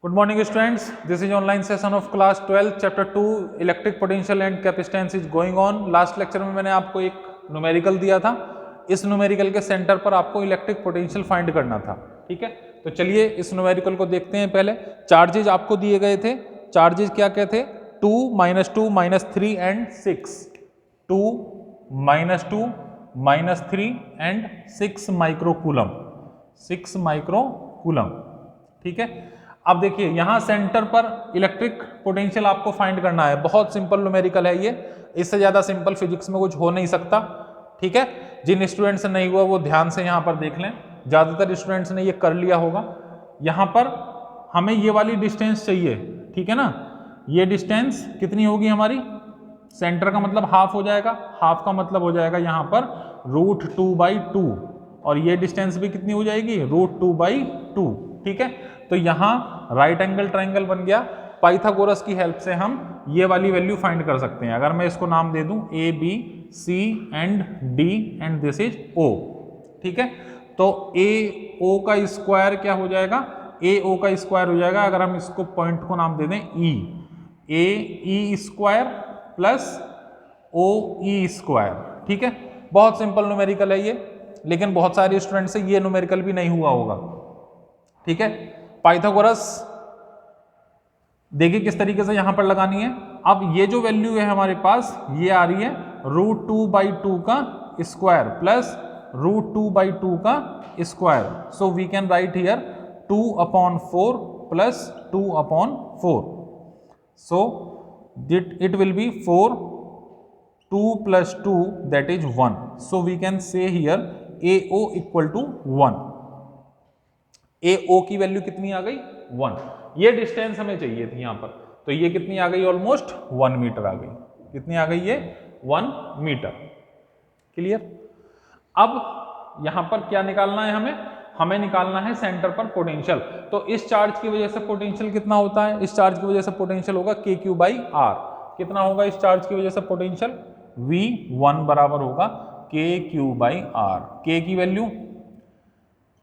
Good morning students, this is online session of class 12 chapter 2 electric potential and capacitance is going on. Last lecture में मैंने आपको एक numerical दिया था, इस न्यूमेरिकल के सेंटर पर आपको इलेक्ट्रिक पोटेंशियल फाइंड करना था। ठीक है, तो चलिए इस न्यूमेरिकल को देखते हैं। पहले चार्जेज आपको दिए गए थे, चार्जेज क्या क्या थे? 2 -3 एंड 6, 2 -2 -3 एंड 6 माइक्रोकूलम, 6 माइक्रोकूलम। ठीक है, अब देखिए यहां सेंटर पर इलेक्ट्रिक पोटेंशियल आपको फाइंड करना है। बहुत सिंपल न्यूमेरिकल है ये, इससे ज्यादा सिंपल फिजिक्स में कुछ हो नहीं सकता। ठीक है, जिन स्टूडेंट से नहीं हुआ वो ध्यान से यहां पर देख लें, ज्यादातर स्टूडेंट्स ने ये कर लिया होगा। यहां पर हमें ये वाली डिस्टेंस चाहिए, ठीक है ना। ये डिस्टेंस कितनी होगी हमारी? सेंटर का मतलब हाफ हो जाएगा, हाफ का मतलब हो जाएगा यहां पर √2/2, और ये डिस्टेंस भी कितनी हो जाएगी? √2/2। ठीक है, तो यहां राइट एंगल ट्रायंगल बन गया। पाइथागोरस की हेल्प से हम ये वाली वैल्यू फाइंड कर सकते हैं। अगर मैं इसको नाम दे दूं A B C and D and this is O, ठीक है, तो AO का स्क्वायर क्या हो जाएगा? AO का स्क्वायर हो जाएगा, अगर हम इसको पॉइंट को नाम दे दें E, AE square plus OE square. ठीक है, बहुत सिंपल न्यूमेरिकल है ये, लेकिन बहुत सारे स्टूडेंट से ये न्यूमेरिकल भी नहीं हुआ होगा। ठीक है, पाइथागोरस देखिए किस तरीके से यहां पर लगानी है। अब ये जो वैल्यू है हमारे पास, ये आ रही है √2/2 का स्क्वायर प्लस √2/2 का square. So we can write here 2/4 plus 2/4। So it will be 4, 2 + 2 that is 1. So we can say here AO = 1. AO की वैल्यू कितनी आ गई? 1। ये डिस्टेंस हमें चाहिए थी यहां पर, तो ये कितनी आ गई? ऑलमोस्ट 1 मीटर आ गई। कितनी आ गई? ये 1 मीटर। क्लियर? अब यहां पर क्या निकालना है हमें? हमें निकालना है सेंटर पर पोटेंशियल। तो इस चार्ज की वजह से पोटेंशियल कितना होता है? इस चार्ज की वजह से पोटेंशियल होगा KQ/R। कितना होगा इस चार्ज की वजह से पोटेंशियल? V1 बराबर होगा KQ/R। K की वैल्यू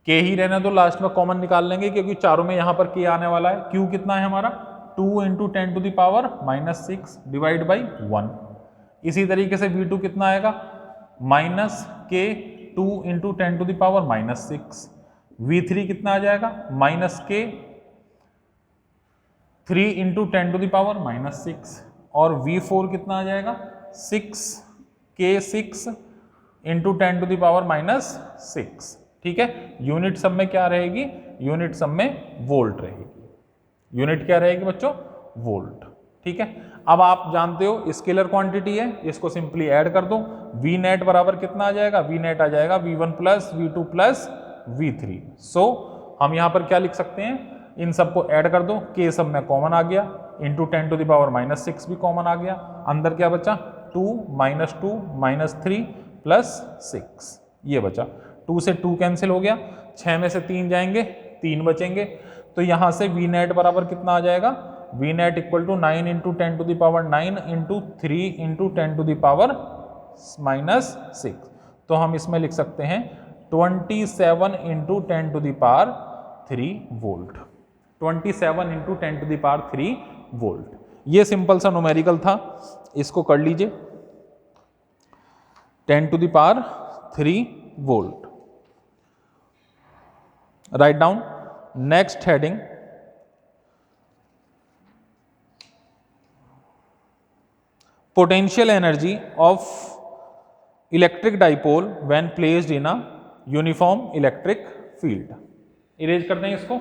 K ही रहने दो, लास्ट में कॉमन निकाल लेंगे क्योंकि चारों में यहां पर K आने वाला है। Q कितना है हमारा? 2 × 10⁻⁻6 डिवाइड बाई 1। इसी तरीके से V2 कितना आएगा? -K 2 × 10⁻⁻6। V3 कितना आ जाएगा? -K 3 × 10⁻⁻6। और V4 कितना आ जाएगा? 6K 6 × 10⁻⁻6। ठीक है, यूनिट सब में क्या रहेगी? यूनिट सब में वोल्ट रहेगी। यूनिट क्या रहेगी बच्चों? वोल्ट। ठीक है, अब आप जानते हो स्केलर क्वांटिटी है, इसको सिंपली ऐड कर दो। V नेट बराबर कितना आ जाएगा? V नेट आ जाएगा V1 + V2 + V3। सो हम यहां पर क्या लिख सकते हैं? इन सबको ऐड कर दो, K सब में कॉमन आ गया, × 10⁻⁻6 भी कॉमन आ गया। अंदर क्या बचा? 2 - 3 + 6, ये बचा। 2 से 2 कैंसिल हो गया, 6 में से 3 जाएंगे, 3 बचेंगे। तो यहां से V नेट बराबर कितना आ जाएगा? V net = 9 × 10⁹ × 3 × 10⁻⁻6। तो हम इसमें लिख सकते हैं 27 × 10⁻³ वोल्ट। 27 × 10⁻³ वोल्ट। ये सिंपल सा न्यूमेरिकल था, इसको कर लीजिए। 10⁻³ volt. Write down next heading, potential energy of electric dipole when placed in a uniform electric field. Erase करते हैं इसको।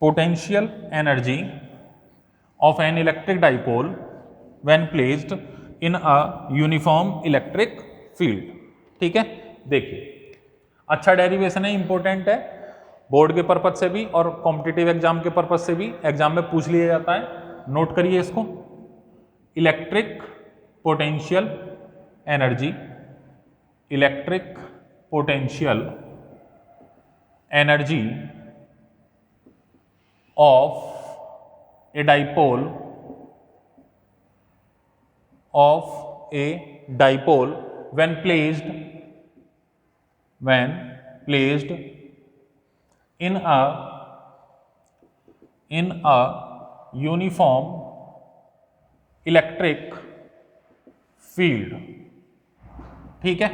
Potential energy of an electric dipole when placed in a uniform electric field. ठीक है, देखिए अच्छा derivation है, important है, board के पर्पज से भी और कॉम्पिटिटिव एग्जाम के पर्पज से भी एग्जाम में पूछ लिया जाता है। नोट करिए इसको। Electric potential energy, electric potential energy of a dipole when placed when placed in a uniform electric field. ठीक है,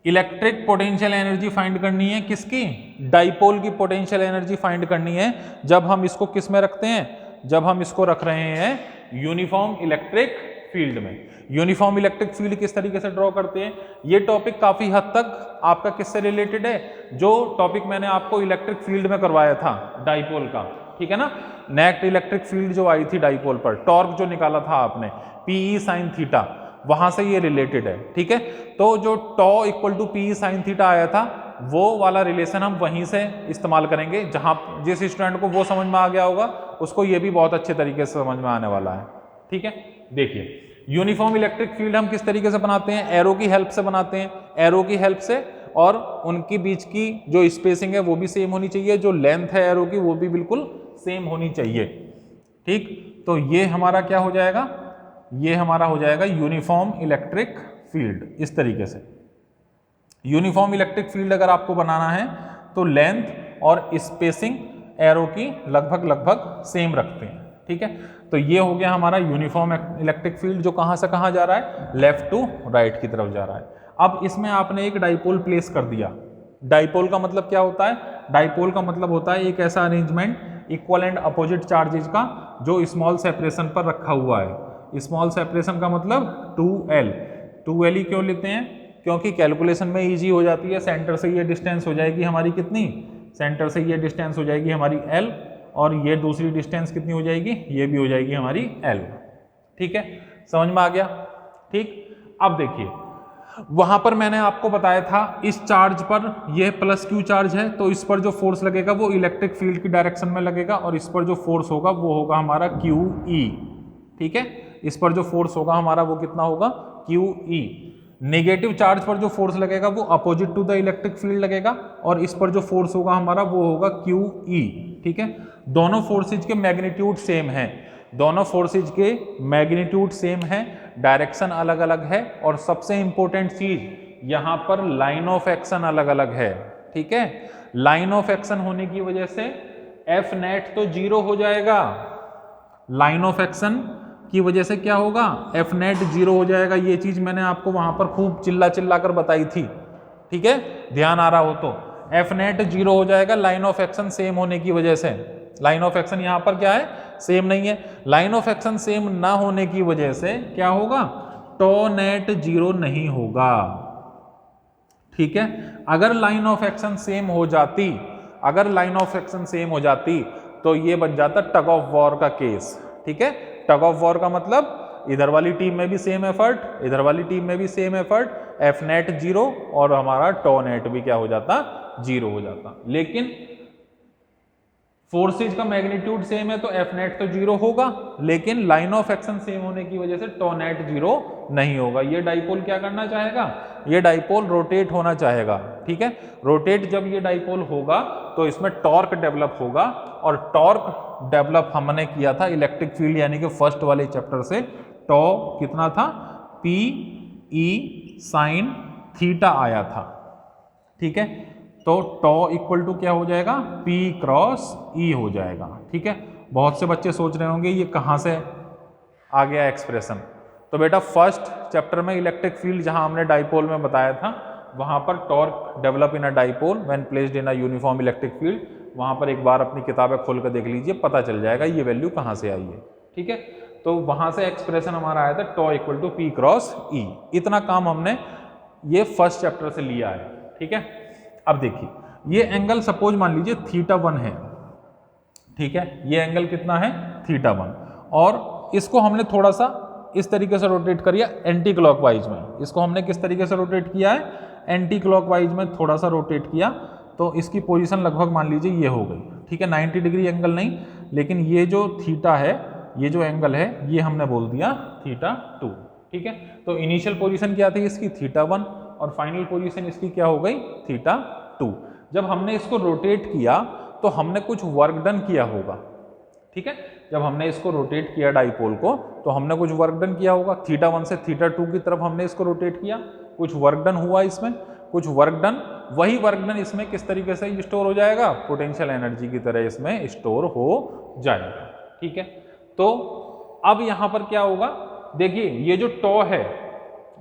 इलेक्ट्रिक पोटेंशियल एनर्जी फाइंड करनी है किसकी, डाइपोल की पोटेंशियल एनर्जी फाइंड करनी है। जब हम इसको किस में रखते हैं, जब हम इसको रख रहे हैं यूनिफॉर्म इलेक्ट्रिक फील्ड में। यूनिफॉर्म इलेक्ट्रिक फील्ड किस तरीके से ड्रॉ करते हैं, ये टॉपिक काफी हद तक आपका किससे रिलेटेड है, जो टॉपिक मैंने आपको इलेक्ट्रिक फील्ड में करवाया था डाइपोल का। ठीक है ना, नेट इलेक्ट्रिक फील्ड जो आई थी डाइपोल पर, टॉर्क जो निकाला था आपने पीई साइन थीटा, वहां से ये रिलेटेड है। ठीक है, तो जो tau equal to PE sine theta आया था, वो वाला रिलेशन हम वहीं से इस्तेमाल करेंगे। जहां जिस स्टूडेंट को वो समझ में आ गया होगा, उसको ये भी बहुत अच्छे तरीके से समझ में आने वाला है। ठीक है, देखिए यूनिफॉर्म इलेक्ट्रिक फील्ड हम किस तरीके से बनाते हैं, एरो की हेल्प से बनाते हैं, एरो की हेल्प से, और उनकी बीच की जो स्पेसिंग है वो भी सेम होनी चाहिए, जो लेंथ है एरो की वो भी बिल्कुल सेम होनी चाहिए। ठीक, तो ये हमारा क्या हो जाएगा, ये हमारा हो जाएगा यूनिफॉर्म इलेक्ट्रिक फील्ड। इस तरीके से यूनिफॉर्म इलेक्ट्रिक फील्ड अगर आपको बनाना है तो लेंथ और स्पेसिंग एरो की लगभग सेम रखते हैं। ठीक है, तो ये हो गया हमारा यूनिफॉर्म इलेक्ट्रिक फील्ड, जो कहां से कहां जा रहा है, लेफ्ट टू राइट की तरफ जा रहा है। अब इसमें आपने एक डाइपोल प्लेस कर दिया। डाइपोल का मतलब क्या होता है, डाइपोल का मतलब होता है एक ऐसा arrangement equal and opposite charges का जो स्मॉल सेपरेशन पर रखा हुआ है। स्मॉल सेपरेशन का मतलब 2L। 2L ही क्यों लेते हैं, क्योंकि कैलकुलेशन में इजी हो जाती है। सेंटर से ये डिस्टेंस हो जाएगी हमारी कितनी, सेंटर से ये डिस्टेंस हो जाएगी हमारी L, और ये दूसरी डिस्टेंस कितनी हो जाएगी, ये भी हो जाएगी हमारी L। ठीक है, समझ में आ गया। ठीक, अब देखिए वहां पर मैंने आपको बताया था इस चार्ज पर यह प्लस Q चार्ज है, तो इस पर जो फोर्स लगेगा वो इलेक्ट्रिक फील्ड की डायरेक्शन में लगेगा, और इस पर जो फोर्स होगा वो होगा हमारा QE। ठीक है, इस पर जो फोर्स होगा हमारा वो कितना होगा, QE। नेगेटिव चार्ज पर जो फोर्स लगेगा वो opposite to the electric field लगेगा, और इस पर जो फोर्स होगा हमारा वो होगा QE। ठीक है, दोनों फोर्सेज के मैग्नीट्यूड सेम है, दोनों फोर्सेज के मैग्नीट्यूड सेम है, डायरेक्शन अलग अलग है, और सबसे इंपॉर्टेंट चीज यहां पर लाइन ऑफ एक्शन अलग अलग है। ठीक है, लाइन ऑफ एक्शन होने की वजह से F नेट तो 0 हो जाएगा, लाइन ऑफ एक्शन की वजह से क्या होगा, F नेट 0 हो जाएगा। ये चीज मैंने आपको वहां पर खूब चिल्ला चिल्ला कर बताई थी। ठीक है, ध्यान आ रहा हो तो F नेट 0 हो जाएगा लाइन ऑफ एक्शन सेम होने की वजह से। लाइन ऑफ एक्शन यहां पर क्या है, सेम नहीं है। लाइन ऑफ एक्शन सेम ना होने की वजह से क्या होगा, टॉ नेट 0 नहीं होगा। ठीक है, अगर लाइन ऑफ एक्शन सेम हो जाती, अगर लाइन ऑफ एक्शन सेम हो जाती तो ये बन जाता टग ऑफ वॉर का केस। ठीक है, टग ऑफ वॉर का मतलब इधर वाली टीम में भी सेम एफर्ट, इधर वाली टीम में भी सेम एफर्ट, F नेट 0 और हमारा टॉ नेट भी क्या हो जाता, 0 हो जाता। लेकिन फोर्सेज का मैग्नीट्यूड सेम है तो F नेट तो 0 होगा, लेकिन लाइन ऑफ एक्शन सेम होने की वजह से टॉ नेट 0 नहीं होगा। ये डाइपोल क्या करना चाहेगा, ये डाइपोल रोटेट होना चाहेगा। ठीक है, रोटेट जब ये डाइपोल होगा तो इसमें टॉर्क डेवलप होगा, और टॉर्क डेवलप हमने किया था इलेक्ट्रिक फील्ड यानी कि फर्स्ट वाले चैप्टर से। टॉ कितना था, PE साइन थीटा आया था। ठीक है, तो टॉ इक्वल टू क्या हो जाएगा, P क्रॉस E हो जाएगा। ठीक है, बहुत से बच्चे सोच रहे होंगे ये कहाँ से आ गया एक्सप्रेशन। तो बेटा फर्स्ट चैप्टर में इलेक्ट्रिक फील्ड जहां हमने डाइपोल में बताया था, वहां पर torque develop in a dipole when placed in a uniform electric field, वहां पर एक बार अपनी किताबें खोल कर देख लीजिए, पता चल जाएगा ये वैल्यू कहाँ से आई है। ठीक है, तो वहां से एक्सप्रेशन हमारा आया था tau equal to P cross E। इतना काम हमने ये फर्स्ट चैप्टर से लिया है। ठीक है, अब देखिए ये एंगल सपोज मान लीजिए θ1 है। ठीक है, ये एंगल कितना है, θ1, और इसको हमने थोड़ा सा इस तरीके से रोटेट करिए एंटी क्लॉकवाइज में। इसको हमने किस तरीके से रोटेट किया है, एंटी क्लॉकवाइज में थोड़ा सा रोटेट किया, तो इसकी पोजीशन लगभग मान लीजिए ये हो गई। ठीक है, 90 डिग्री एंगल नहीं, लेकिन ये जो थीटा है, ये जो एंगल है, ये हमने बोल दिया θ2। ठीक है, तो इनिशियल पोजीशन क्या थी इसकी, θ1, और फाइनल पोजीशन इसकी क्या हो गई, θ2। जब हमने इसको रोटेट किया तो हमने कुछ वर्क डन किया होगा। ठीक है, जब हमने इसको रोटेट किया डाइपोल को तो हमने कुछ वर्क डन किया होगा। θ1 से θ2 की तरफ हमने इसको रोटेट किया, कुछ वर्क डन हुआ इसमें, कुछ वर्क डन वही वर्क डन इसमें किस तरीके से स्टोर हो जाएगा, पोटेंशियल एनर्जी की तरह इसमें स्टोर हो जाएगा। ठीक है, तो अब यहां पर क्या होगा, देखिए ये जो टॉ है,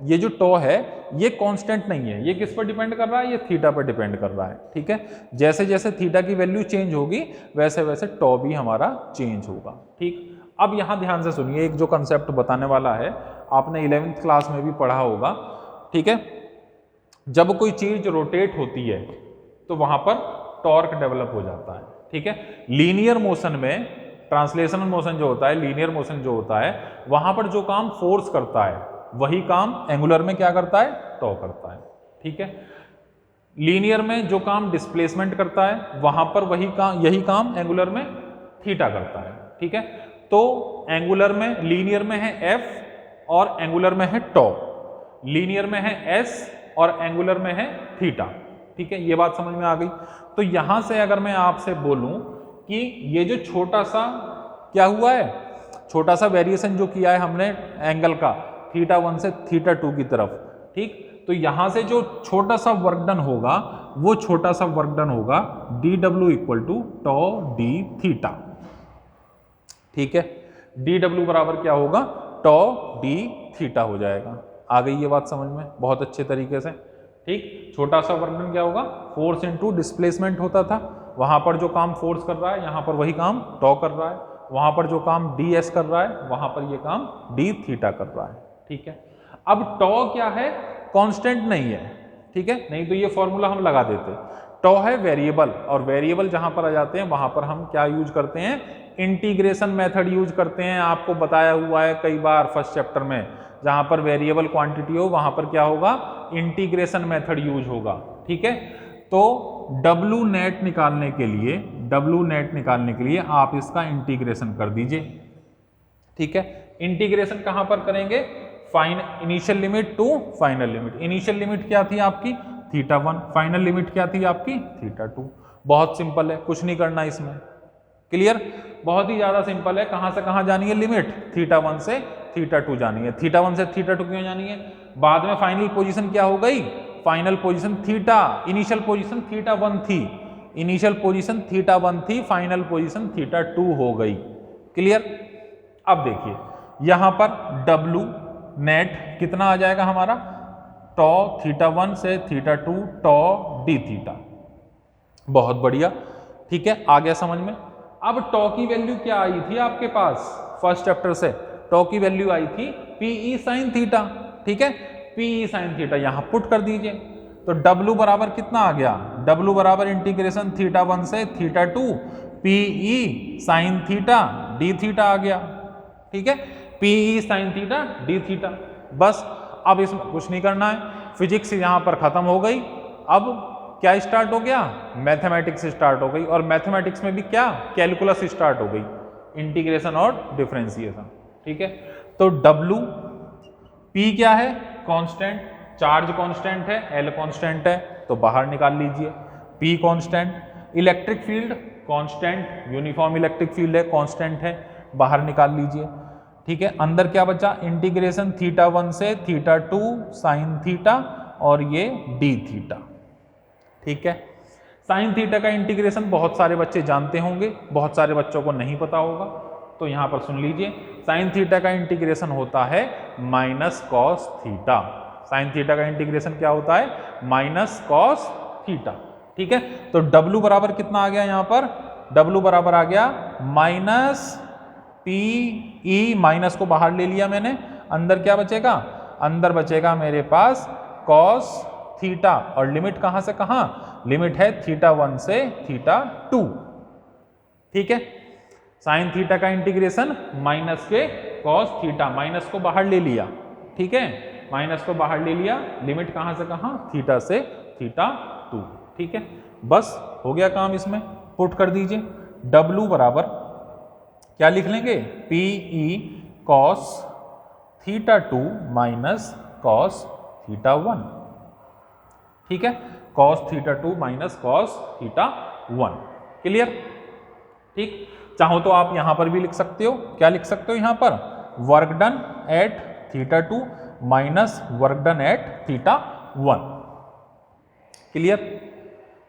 ये जो टॉ है ये कांस्टेंट नहीं है, ये किस पर डिपेंड कर रहा है, ये थीटा पर डिपेंड कर रहा है। ठीक है, जैसे जैसे थीटा की वैल्यू चेंज होगी वैसे वैसे टॉ भी हमारा चेंज होगा। ठीक, अब यहां ध्यान से सुनिए, एक जो कंसेप्ट बताने वाला है आपने 11वीं क्लास में भी पढ़ा होगा। ठीक है, जब कोई चीज रोटेट होती है तो वहां पर टॉर्क डेवलप हो जाता है। ठीक है, लीनियर मोशन में, ट्रांसलेशनल मोशन जो होता है, लीनियर मोशन जो होता है, वहां पर जो काम फोर्स करता है वही काम एंगुलर में क्या करता है, टॉ करता है। ठीक है, लीनियर में जो काम डिस्प्लेसमेंट करता है वहां पर वही काम, यही काम एंगुलर में थीटा करता है। ठीक है, तो एंगुलर में, लीनियर में है एफ और एंगुलर में है टॉ, लीनियर में है एस और एंगुलर में है थीटा। ठीक है, ये बात समझ में आ गई। तो यहां से अगर मैं आपसे बोलूं कि ये जो छोटा सा क्या हुआ है, छोटा सा वेरिएशन जो किया है हमने एंगल का थीटा 1 से थीटा 2 की तरफ, ठीक, तो यहां से जो छोटा सा वर्क डन होगा वो छोटा सा वर्क डन होगा D W equal to tau D theta. ठीक है, डी डब्ल्यू बराबर क्या होगा, टॉ डी थीटा हो जाएगा। आ गई ये बात समझ में बहुत अच्छे तरीके से। ठीक, छोटा सा वर्क डन क्या होगा, फोर्स इनटू डिस्प्लेसमेंट होता था, वहां पर जो काम फोर्स कर रहा है यहां पर वही काम टॉ कर रहा है, वहां पर जो काम डी एस कर रहा है वहां पर ये काम डी थीटा कर रहा है। ठीक है, अब टॉ क्या है, कांस्टेंट नहीं है। ठीक है, नहीं तो ये फॉर्मूला हम लगा देते। टॉ है वेरिएबल, और वेरिएबल जहां पर आ जाते हैं वहां पर हम क्या यूज करते हैं, इंटीग्रेशन मेथड यूज करते हैं। आपको बताया हुआ है कई बार फर्स्ट चैप्टर में, जहां पर वेरिएबल क्वांटिटी हो वहां पर क्या होगा, इंटीग्रेशन मेथड यूज होगा। ठीक है, तो डब्ल्यू नेट निकालने के लिए, डब्ल्यू नेट निकालने के लिए आप इसका इंटीग्रेशन कर दीजिए। ठीक है, इंटीग्रेशन कहां पर करेंगे, initial limit to final limit. Initial limit क्या थी आपकी, थीटा 1, फाइनल लिमिट क्या थी आपकी, थीटा 2। बहुत सिंपल है, कुछ नहीं करना इसमें। क्लियर, बहुत ही ज्यादा सिंपल है। कहां से कहां जानी है लिमिट, थीटा 1 से थीटा 2 जानी है। थीटा 1 से थीटा 2 क्यों जानी है, बाद में फाइनल पोजीशन क्या हो गई, final position theta, initial position theta 1 थी, इनिशियल पोजीशन थीटा 1 थी, फाइनल पोजीशन थीटा 2 हो गई। क्लियर, अब देखिए यहां पर डब्ल्यू नेट कितना आ जाएगा हमारा, टॉ थीटा 1 से थीटा 2 टॉ डी थीटा। बहुत बढ़िया। ठीक है, आ गया समझ में। अब टॉ की वैल्यू क्या आई थी आपके पास फर्स्ट चैप्टर से, टॉ की वैल्यू आई थी पीई साइन थीटा। ठीक है, पीई साइन थीटा यहां पुट कर दीजिए, तो डब्ल्यू बराबर कितना आ गया, डब्ल्यू बराबर इंटीग्रेशन थीटा 1 से theta 2 PE sine theta d theta आ गया। ठीक है, PE sine theta d theta. बस अब इसमें कुछ नहीं करना है, फिजिक्स यहां पर खत्म हो गई। अब क्या स्टार्ट हो गया, मैथमेटिक्स स्टार्ट हो गई, और मैथमेटिक्स में भी क्या, कैलकुलस स्टार्ट हो गई, इंटीग्रेशन और डिफरेंशिएशन। ठीक है, तो डब्ल्यू, पी क्या है, कांस्टेंट, चार्ज कांस्टेंट है, एल कांस्टेंट है, तो बाहर निकाल लीजिए P constant. Electric field constant, uniform electric field है, कांस्टेंट है, बाहर निकाल लीजिए। ठीक है, अंदर क्या बचा, इंटीग्रेशन थीटा 1 से थीटा 2 साइन थीटा और ये डी थीटा। ठीक है, साइन थीटा का इंटीग्रेशन बहुत सारे बच्चे जानते होंगे, बहुत सारे बच्चों को नहीं पता होगा, तो यहां पर सुन लीजिए, साइन थीटा का इंटीग्रेशन होता है minus cos theta. Sine theta का इंटीग्रेशन क्या होता है, माइनस कॉस थीटा। ठीक है, तो डब्ल्यू बराबर कितना आ गया यहां पर, डब्ल्यू बराबर आ गया माइनस पी ई, माइनस को बाहर ले लिया मैंने, अंदर क्या बचेगा, अंदर बचेगा मेरे पास कॉस थीटा, और लिमिट कहां से कहां, लिमिट है थीटा 1 से थीटा 2। ठीक है, साइन थीटा का इंटीग्रेशन माइनस के कॉस थीटा, माइनस को बाहर ले लिया। ठीक है, माइनस को बाहर ले लिया, लिमिट कहां से कहां, थीटा से थीटा 2। ठीक है, बस हो गया काम, इसमें पुट कर दीजिए। डब्ल्यू बराबर क्या लिख लेंगे, P E cos theta 2 minus cos theta 1। ठीक है, cos theta 2 minus cos theta 1। Clear. ठीक, चाहो तो आप यहां पर भी लिख सकते हो, क्या लिख सकते हो यहां पर, work done at theta 2 minus work done at theta 1। Clear?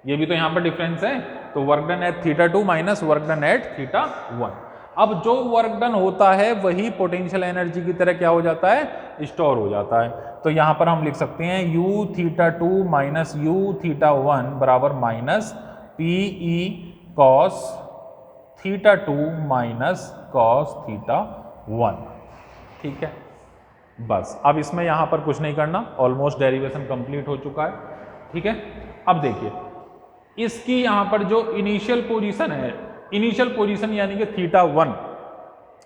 ये भी तो यहाँ पर डिफरेंस है, तो work done at θ2 minus work done at θ1। अब जो वर्क डन होता है वही पोटेंशियल एनर्जी की तरह क्या हो जाता है, स्टोर हो जाता है। तो यहाँ पर हम लिख सकते हैं u θ2 माइनस u θ1 बराबर minus PE cos θ2 minus cos θ1। ठीक है, बस अब इसमें यहाँ पर कुछ नहीं करना, ऑलमोस्ट डेरिवेशन कंप्लीट हो चुका है। ठीक है, अब देखिए इसकी यहाँ पर जो इनिशियल पोजीशन है, इनिशियल पोजीशन यानी कि θ1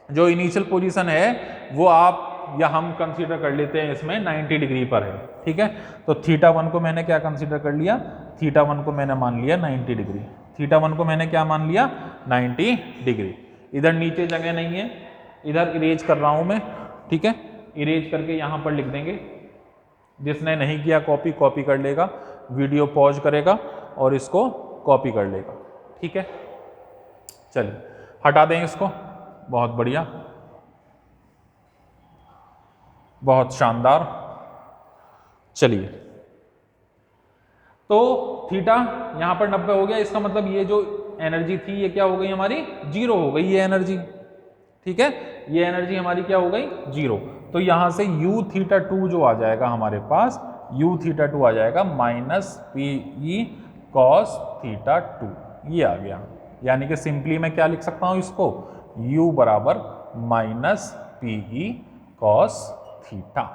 जो इनिशियल पोजीशन है वो आप या हम कंसीडर कर लेते हैं इसमें 90 डिग्री पर है। ठीक है, तो θ1 को मैंने क्या कंसीडर कर लिया, θ1 को मैंने मान लिया 90 डिग्री, θ1 को मैंने क्या मान लिया 90 डिग्री। इधर नीचे जगह नहीं है, इधर इरेज कर रहा हूं मैं। ठीक है, इरेज करके यहाँ पर लिख देंगे, जिसने नहीं किया कॉपी कॉपी कर लेगा, वीडियो पॉज करेगा और इसको कॉपी कर लेगा। ठीक है, चलिए हटा दें इसको, बहुत बढ़िया, बहुत शानदार। चलिए तो थीटा यहां पर 90 हो गया, इसका मतलब ये जो एनर्जी थी ये क्या हो गई हमारी, जीरो हो गई ये एनर्जी। ठीक है, ये एनर्जी हमारी क्या हो गई, जीरो। तो यहां से u θ2 जो आ जाएगा हमारे पास, u θ2 आ जाएगा माइनस PE cos θ2, ये आ गया। यानी कि सिंपली मैं क्या लिख सकता हूं इसको, u बराबर माइनस PE cos θ।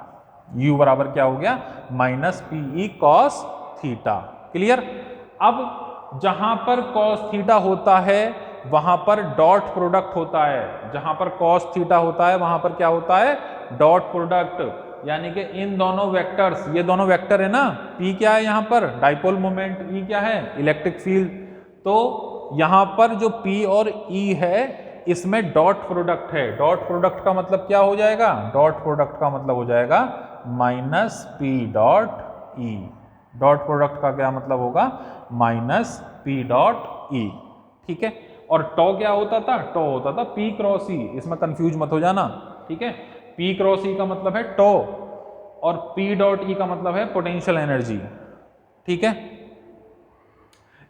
u बराबर क्या हो गया, माइनस PE cos θ। क्लियर? अब जहां पर cos θ होता है वहां पर डॉट प्रोडक्ट होता है, जहां पर cos θ होता है वहां पर क्या होता है, डॉट प्रोडक्ट। यानी कि इन दोनों वेक्टर्स, ये दोनों वेक्टर है ना, P क्या है यहाँ पर डाइपोल मोमेंट, E क्या है इलेक्ट्रिक फील्ड। तो यहाँ पर जो P और E है इसमें डॉट प्रोडक्ट है। डॉट प्रोडक्ट का मतलब क्या हो जाएगा, डॉट प्रोडक्ट का मतलब हो जाएगा minus P dot E। Dot product का क्या मतलब होगा, माइनस P डॉट E। ठीक है, और टॉ क्या होता था, टॉ होता था P क्रॉस E, इसमें कंफ्यूज मत हो जाना। ठीक है, P क्रॉस E का मतलब है टॉ और P डॉट E का मतलब है पोटेंशियल एनर्जी। ठीक है,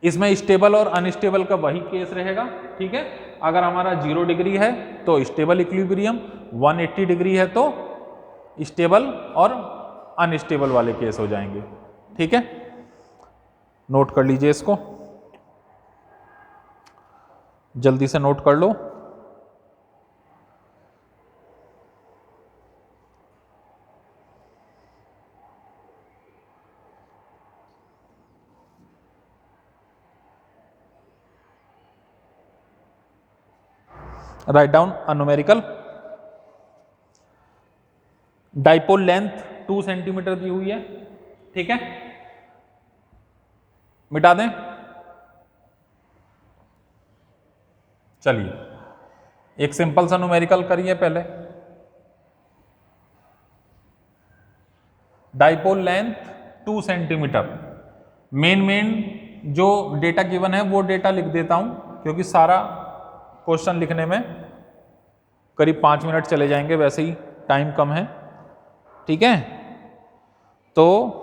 इसमें स्टेबल और अनस्टेबल का वही केस रहेगा। ठीक है, अगर हमारा 0 डिग्री है तो स्टेबल इक्विलिब्रियम, 180 डिग्री है तो स्टेबल और अनस्टेबल वाले केस हो जाएंगे। ठीक है, नोट कर लीजिए इसको, जल्दी से नोट कर लो। Write down a numerical. Dipole length 2 centimetre दी हुई है। ठीक है, मिटा दें। चलिए एक सिंपल सा न्यूमेरिकल करिए पहले। Dipole length 2 centimetre. मेन जो डेटा गिवन है वो डेटा लिख देता हूं, क्योंकि सारा क्वेश्चन लिखने में करीब 5 मिनट चले जाएंगे, वैसे ही टाइम कम है। ठीक है, तो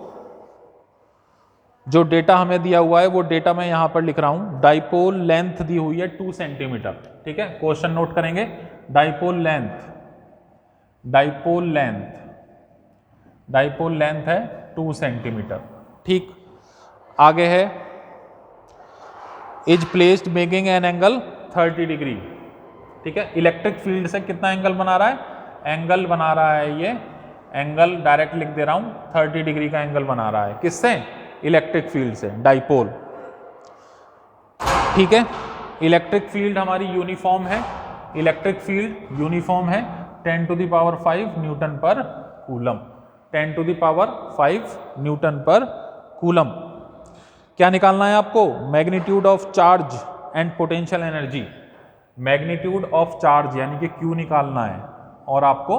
जो डेटा हमें दिया हुआ है वो डेटा मैं यहां पर लिख रहा हूं। डाइपोल लेंथ दी हुई है 2 सेंटीमीटर। ठीक है, क्वेश्चन नोट करेंगे। Dipole length, dipole length, dipole length है 2 सेंटीमीटर। ठीक, आगे है is placed making an angle 30 degree. ठीक है, इलेक्ट्रिक फील्ड से कितना एंगल बना रहा है, एंगल बना रहा है, ये एंगल डायरेक्ट लिख दे रहा हूं, 30 डिग्री का एंगल बना रहा है। किससे, इलेक्ट्रिक फील्ड से, डाइपोल। ठीक है, इलेक्ट्रिक फील्ड हमारी यूनिफॉर्म है, इलेक्ट्रिक फील्ड यूनिफॉर्म है 10 to the power 5 newton per coulomb, 10 to the power 5 newton per coulomb. क्या निकालना है आपको, magnitude of charge and potential energy. Magnitude of charge यानी कि Q निकालना है और आपको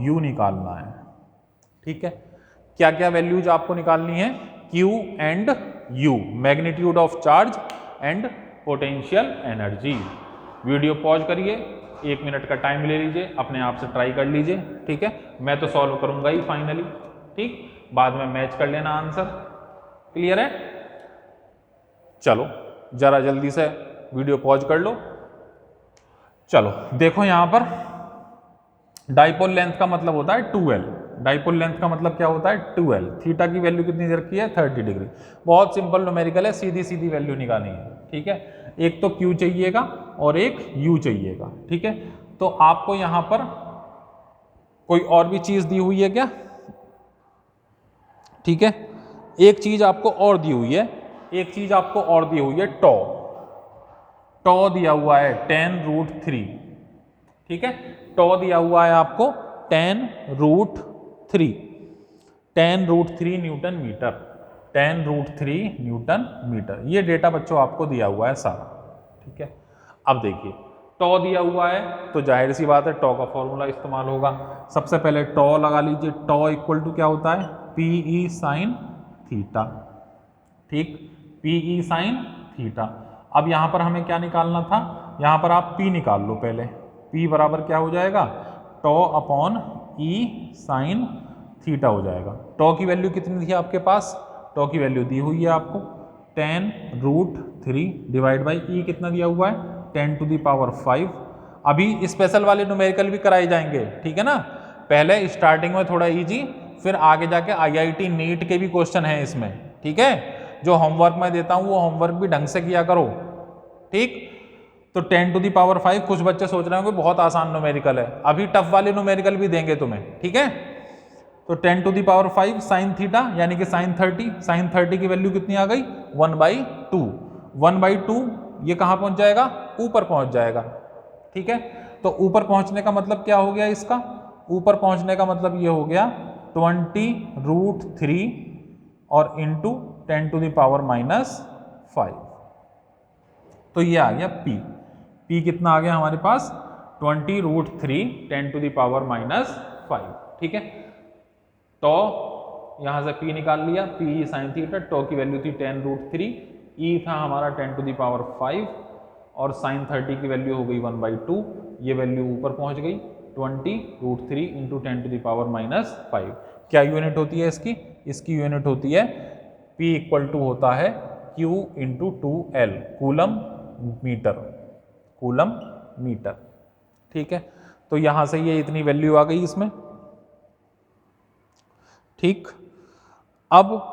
U निकालना है। ठीक है, क्या क्या वैल्यूज आपको निकालनी है, Q and U, magnitude of charge and potential energy. Video pause करिए, 1 मिनट का टाइम ले लीजिए, अपने आप से ट्राई कर लीजिए। ठीक है, मैं तो सॉल्व करूंगा ही फाइनली। ठीक, बाद में मैच कर लेना आंसर। क्लियर है? चलो जरा जल्दी से वीडियो पॉज कर लो। चलो देखो यहां पर डाइपोल लेंथ का मतलब होता है 2L। डाइपोल लेंथ का मतलब क्या होता है 2L। थीटा की वैल्यू कितनी दे रखी है 30 डिग्री। बहुत सिंपल न्यूमेरिकल है, सीधी सीधी वैल्यू निकालनी है, ठीक है। एक तो Q चाहिएगा और एक U चाहिएगा, ठीक है। तो आपको यहां पर कोई और भी चीज दी हुई है क्या? ठीक है, एक चीज आपको और दी हुई है, एक चीज आपको और दी हुई है टॉ। टॉ दिया हुआ है 10√3, ठीक है। टॉ दिया हुआ है आपको 10√3, 10√3 न्यूटन मीटर, 10√3 न्यूटन मीटर। ये डेटा बच्चों आपको दिया हुआ है सारा, ठीक है। अब देखिए टॉ दिया हुआ है तो जाहिर सी बात है टॉ का फॉर्मूला इस्तेमाल होगा। सबसे पहले टॉ लगा लीजिए। टॉ इक्वल टू क्या होता है PE साइन थीटा, ठीक, PE साइन थीटा। अब यहां पर हमें क्या निकालना था, यहां पर आप P निकाल लो पहले। P बराबर क्या हो जाएगा टॉ अपॉन E साइन थीटा हो जाएगा। टॉ की वैल्यू कितनी थी आपके पास, टॉ की वैल्यू दी हुई है आपको 10√3 डिवाइड बाई ई कितना दिया हुआ है 10⁵। अभी स्पेशल वाले न्यूमेरिकल भी कराए जाएंगे, ठीक है ना। पहले स्टार्टिंग में थोड़ा इजी, फिर आगे जाके IIT नीट के भी क्वेश्चन हैं इसमें, ठीक है। जो होमवर्क मैं देता हूं वो होमवर्क भी ढंग से किया करो, ठीक। तो 10⁵ कुछ बच्चे सोच रहे होंगे बहुत आसान न्यूमेरिकल है, अभी टफ वाले न्यूमेरिकल भी देंगे तुम्हें, ठीक है। तो 10⁵ साइन थीटा यानी कि साइन 30, साइन 30 की वैल्यू कितनी आ गई 1/2। 1/2 ये कहां पहुंच जाएगा, ऊपर पहुंच जाएगा, ठीक है। तो ऊपर पहुंचने का मतलब क्या हो गया इसका, ऊपर पहुंचने का मतलब ये हो गया 20√3 और इंटू 10⁻⁻5। तो ये आ गया P कितना आ गया हमारे पास 20√3 10⁻⁻5, ठीक है। टॉ यहां से P निकाल लिया, PE साइन थीटा, टॉ की वैल्यू थी 10√3, E था हमारा 10⁵ और साइन 30 की वैल्यू हो गई 1/2। ये वैल्यू ऊपर पहुंच गई 20√3 इंटू 10⁻⁻5। क्या यूनिट होती है इसकी, इसकी यूनिट होती है P इक्वल टू होता है Q into 2L, coulomb metre, coulomb metre, ठीक है। तो यहां से ये इतनी वैल्यू आ गई इसमें, ठीक। अब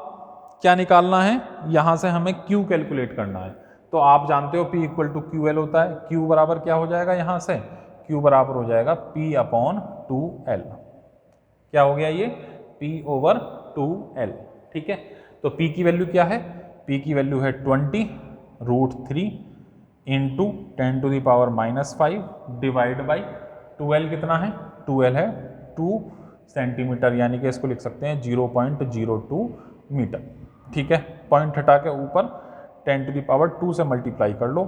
क्या निकालना है, यहां से हमें Q कैलकुलेट करना है। तो आप जानते हो P इक्वल टू QL होता है। Q बराबर क्या हो जाएगा, यहां से Q बराबर हो जाएगा P/2L। क्या हो गया ये P/2L, ठीक है। तो P की वैल्यू क्या है, P की वैल्यू है 20√3 इंटू 10⁻⁻5 डिवाइड बाई 2L कितना है, 2L है 2 सेंटीमीटर, यानी कि इसको लिख सकते हैं 0.02 मीटर, ठीक है। पॉइंट हटा के ऊपर 10⁻2 से मल्टीप्लाई कर लो।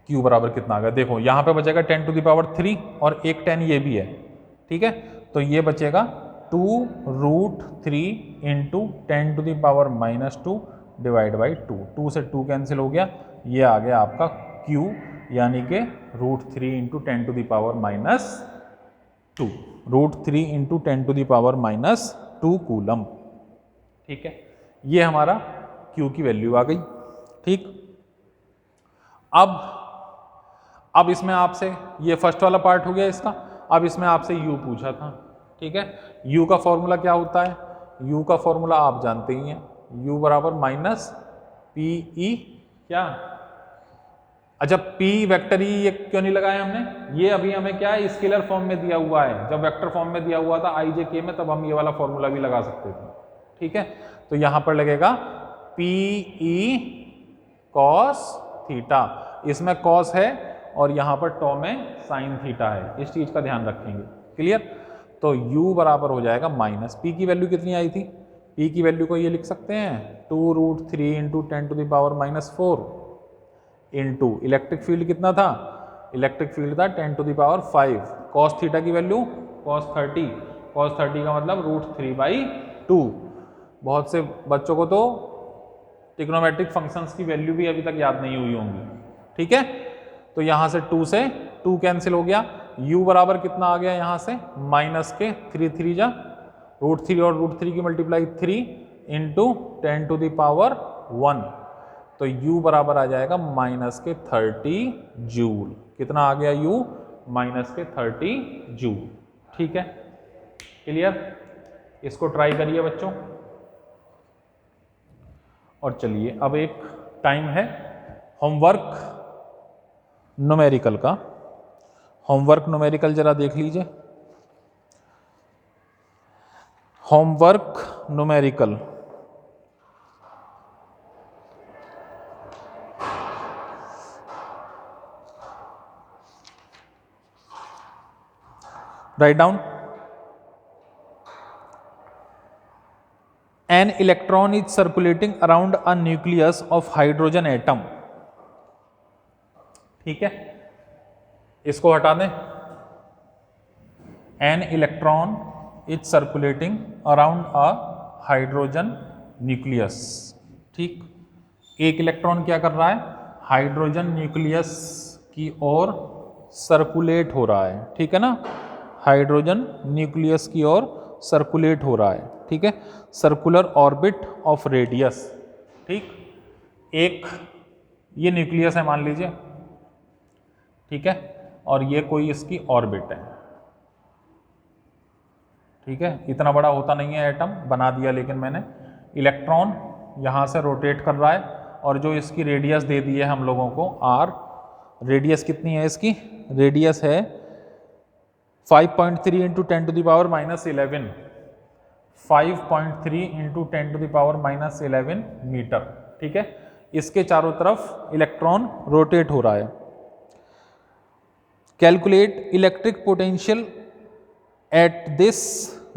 Q बराबर कितना आ गया, देखो यहाँ पे बचेगा 10⁻3 और एक 10 ये भी है, ठीक है। तो ये बचेगा 2√3 इंटू 10⁻2 डिवाइड बाई 2, 2 से 2 कैंसिल हो गया, ये आ गया आपका Q यानी कि √3 इंटू 10⁻2, √3 इंटू 10⁻2 कूलम, ठीक है। ये हमारा Q की वैल्यू आ गई, ठीक। अब इसमें आपसे ये फर्स्ट वाला पार्ट हो गया इसका। अब इसमें आपसे U पूछा था, ठीक है। U का फॉर्मूला क्या होता है, U का फॉर्मूला आप जानते ही हैं, U बराबर -PE क्या, अच्छा P वेक्टर ही ये क्यों नहीं लगाया हमने, ये अभी हमें क्या है स्केलर फॉर्म में दिया हुआ है। जब वेक्टर फॉर्म में दिया हुआ था IJK में तब हम ये वाला फॉर्मूला भी लगा सकते थे, ठीक है। तो यहां पर लगेगा PE cos थीटा, इसमें cos है और यहां पर टॉ में साइन थीटा है, इस चीज का ध्यान रखेंगे, क्लियर। तो U बराबर हो जाएगा माइनस, P की वैल्यू कितनी आई थी, P की वैल्यू को ये लिख सकते हैं 2√3 इंटू 10⁻⁴ इंटू इलेक्ट्रिक फील्ड कितना था, इलेक्ट्रिक फील्ड था 10⁵। cos थीटा की वैल्यू cos 30, cos 30 का मतलब √3/2। बहुत से बच्चों को तो ट्रिग्नोमेट्रिक फंक्शंस की वैल्यू भी अभी तक याद नहीं हुई होंगी, ठीक है। तो यहां से 2 से 2 कैंसिल हो गया, U बराबर कितना आ गया यहां से माइनस के 3 3 जा √3 और √3 की मल्टीप्लाई 3 इंटू 10⁻1, तो U बराबर आ जाएगा -30 जूल। कितना आ गया U? -30 जूल। ठीक है, क्लियर? इसको ट्राई करिए बच्चों। और चलिए अब एक टाइम है होमवर्क न्यूमेरिकल का। होमवर्क न्यूमेरिकल जरा देख लीजिए। Homework numerical, write down. An electron is circulating around a nucleus of hydrogen atom। ठीक है, इसको हटा दें। An electron is circulating around a hydrogen nucleus। ठीक, एक इलेक्ट्रॉन क्या कर रहा है? हाइड्रोजन न्यूक्लियस की ओर सर्कुलेट हो रहा है। ठीक है ना, हाइड्रोजन न्यूक्लियस की ओर सर्कुलेट हो रहा है। ठीक है, सर्कुलर ऑर्बिट ऑफ रेडियस। ठीक, एक ये न्यूक्लियस है मान लीजिए, ठीक है, और ये कोई इसकी ऑर्बिट है। ठीक है, इतना बड़ा होता नहीं है एटम, बना दिया लेकिन मैंने। इलेक्ट्रॉन यहाँ से रोटेट कर रहा है और जो इसकी रेडियस दे दी है हम लोगों को r, रेडियस कितनी है इसकी? रेडियस है 5.3 इंटू 10⁻⁻11, 5.3 इंटू 10⁻⁻11 मीटर। ठीक है, इसके चारों तरफ इलेक्ट्रॉन रोटेट हो रहा है। Calculate electric potential at this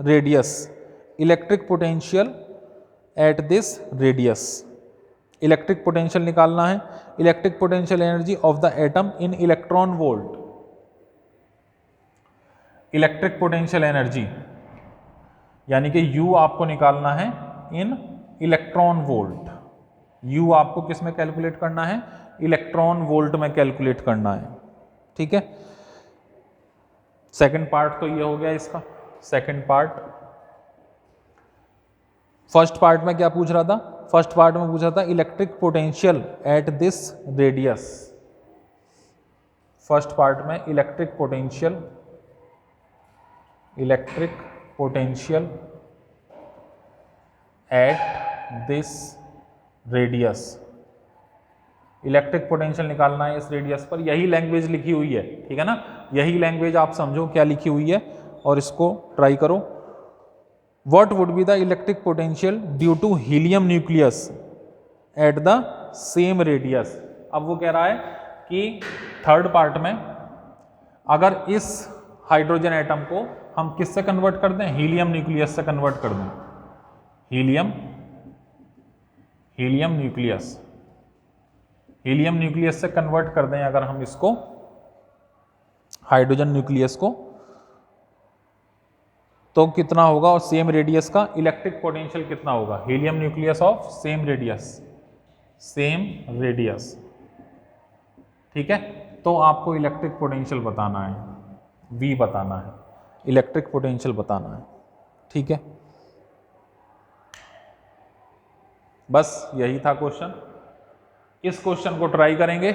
radius. Electric potential at this radius, electric potential निकालना है। Electric potential energy of the atom in electron volt. Electric potential energy यानी कि U आपको निकालना है इन इलेक्ट्रॉन वोल्ट। U आपको किस में कैलकुलेट करना है? इलेक्ट्रॉन वोल्ट में कैलकुलेट करना है। ठीक है, सेकंड पार्ट तो ये हो गया इसका। सेकंड पार्ट, फर्स्ट पार्ट में क्या पूछ रहा था? फर्स्ट पार्ट में पूछ रहा था electric potential at this radius. First part में electric potential at this radius. Electric potential निकालना है इस रेडियस पर। यही लैंग्वेज लिखी हुई है, ठीक है ना, यही लैंग्वेज आप समझो क्या लिखी हुई है और इसको ट्राई करो। What would be the electric potential due to helium nucleus at the same radius. अब वो कह रहा है कि थर्ड पार्ट में अगर इस हाइड्रोजन एटम को हम किससे कन्वर्ट कर दें? हीलियम न्यूक्लियस से कन्वर्ट कर दें। हीलियम न्यूक्लियस से कन्वर्ट कर दें अगर हम इसको, हाइड्रोजन न्यूक्लियस को, तो कितना होगा? और सेम रेडियस का इलेक्ट्रिक पोटेंशियल कितना होगा? Helium nucleus of same radius. ठीक है, तो आपको इलेक्ट्रिक पोटेंशियल बताना है, V बताना है, इलेक्ट्रिक पोटेंशियल बताना है। ठीक है, बस यही था क्वेश्चन। इस क्वेश्चन को ट्राई करेंगे।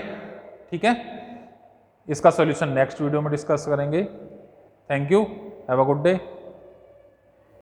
ठीक है, इसका सॉल्यूशन नेक्स्ट वीडियो में डिस्कस करेंगे। Thank you, have a good day.